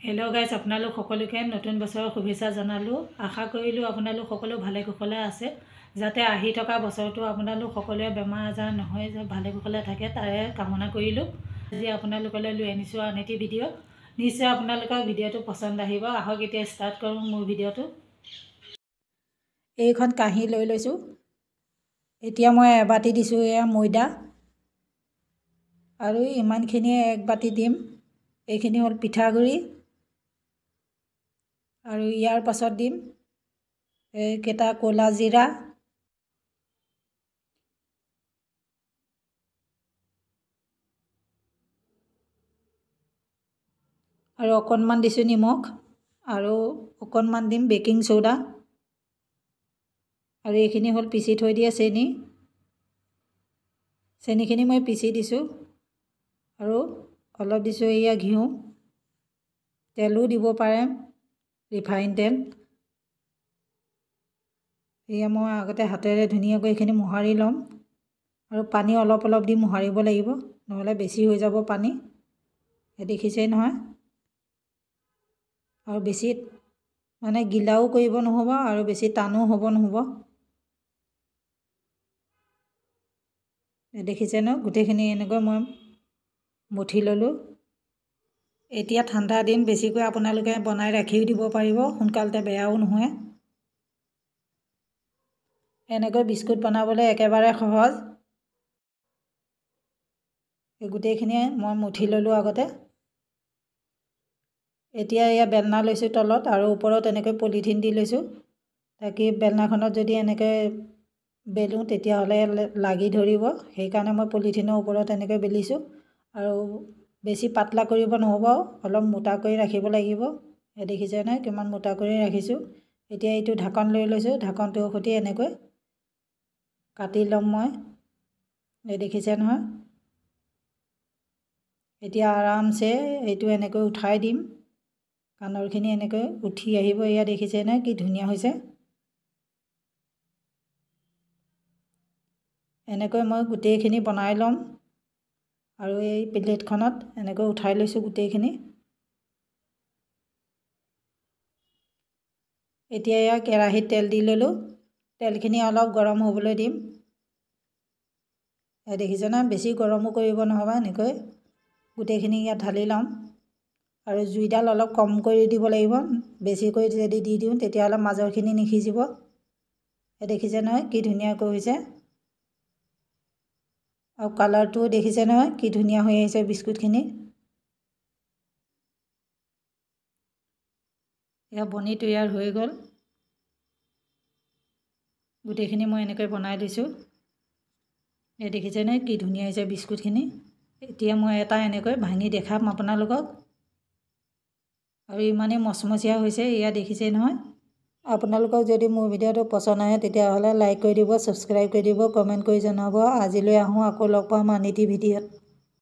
Hello' guys, আপোনালোক সকলোকে নতুন বছৰৰ শুভেচ্ছা জনালোঁ। আশা কৰিলোঁ আপোনালোক সকলো ভালে কুশলে আছে, যাতে আহি থকা বছৰটো আপোনালোক সকলোৱে বেমাৰ আজাৰ নহয়, যে ভালে কুশলে থাকে তাৰে কামনা কৰিলোঁ। আজি আপোনালোকলৈ লৈ আনিছোঁ আন এটি ভিডিঅ'। নিশ্চয় আপোনালোকৰ ভিডিঅ'টো পচন্দ আহিব। আহক এতিয়া ষ্টাৰ্ট কৰোঁ মোৰ ভিডিঅ'টো। এইখন কাঁহী লৈ লৈছোঁ। এতিয়া মই এবাটি দিছোঁ এয়া ময়দা, আৰু ইমানখিনিয়ে এক বাটি দিম। এইখিনি হ'ল পিঠাগুড়ি, আৰু ইয়াৰ পাছত দিম এইকেইটা ক'লা জিৰা, আৰু অকণমান দিছোঁ নিমখ, আৰু অকণমান দিম বেকিং চ'ডা, আৰু এইখিনি হ'ল পিচি থৈ দিয়া চেনিখিনি মই পিচি দিছোঁ, আৰু অলপ দিছোঁ এয়া ঘিউ, তেলো দিব পাৰে, ৰিফাইন তেল। এয়া মই আগতে হাতেৰে ধুনীয়াকৈ এইখিনি মোহাৰি ল'ম, আৰু পানী অলপ অলপ দি মোহাৰিব লাগিব, নহ'লে বেছি হৈ যাব পানী। দেখিছেই নহয়। আৰু বেছি মানে গিলাও কৰিব নহ'ব, আৰু বেছি টানো হ'ব নহ'ব। দেখিছে ন, গোটেইখিনি এনেকৈ মই মঠি ল'লোঁ। এতিয়া ঠাণ্ডা দিন, বেছিকৈ আপোনালোকে বনাই ৰাখিও দিব পাৰিব, সোনকালতে বেয়াও নহয়। এনেকৈ বিস্কুট বনাবলৈ একেবাৰে সহজ। এই গোটেইখিনিয়ে মই মঠি ল'লোঁ আগতে। এতিয়া এয়া বেলনা লৈছোঁ তলত, আৰু ওপৰত এনেকৈ পলিথিন দি লৈছোঁ, তাকি বেলনাখনত যদি এনেকৈ বেলোঁ তেতিয়াহ'লে লাগি ধৰিব। সেইকাৰণে মই পলিথিনৰ ওপৰত এনেকৈ বেলিছোঁ। আৰু বেছি পাতলা কৰিব নহ'ব, অলপ মোটা কৰি ৰাখিব লাগিব। দেখিছে নহয় কিমান মোটা কৰি ৰাখিছোঁ। এতিয়া এইটো ঢাকন লৈ লৈছোঁ, ঢাকনটোৰ সৈতে এনেকৈ কাটি ল'ম মই। দেখিছে নহয়। এতিয়া আৰামছে এইটো এনেকৈ উঠাই দিম, কাণৰখিনি এনেকৈ উঠি আহিব। এয়া দেখিছে নহয় কি ধুনীয়া হৈছে। এনেকৈ মই গোটেইখিনি বনাই ল'ম, আৰু এই প্লেটখনত এনেকৈ উঠাই লৈছোঁ গোটেইখিনি। এতিয়া এয়া কেৰাহীত তেল দি ল'লোঁ, তেলখিনি অলপ গৰম হ'বলৈ দিম। দেখিছে না, বেছি গৰমো কৰিব নহ'ব, এনেকৈ গোটেইখিনি ইয়াত ঢালি ল'ম। আৰু জুইডাল অলপ কম কৰি দিব লাগিব, বেছিকৈ যদি দি দিওঁ তেতিয়াহ'লে মাজৰখিনি নিসিজিব। দেখিছে নহয় কি ধুনীয়াকৈ হৈছে, আৰু কালাৰটোও দেখিছে নহয় কি ধুনীয়া হৈ আহিছে বিস্কুটখিনি। এয়া বনি তৈয়াৰ হৈ গ'ল। গোটেইখিনি মই এনেকৈ বনাই দিছোঁ। দেখিছে নহয় কি ধুনীয়া হৈছে বিস্কুটখিনি। এতিয়া মই এটা এনেকৈ ভাঙি দেখাম আপোনালোকক, আৰু ইমানেই মচমচীয়া হৈছে। এয়া দেখিছেই নহয়। আপোনালোকক যদি মোৰ ভিডিঅ'টো পচন্দ আহে তেতিয়াহ'লে লাইক কৰি দিব, ছাবস্ক্ৰাইব কৰি দিব, কমেণ্ট কৰি জনাব। আজিলৈ আহোঁ, আকৌ লগ পাম আন এটি ভিডিঅ'ত।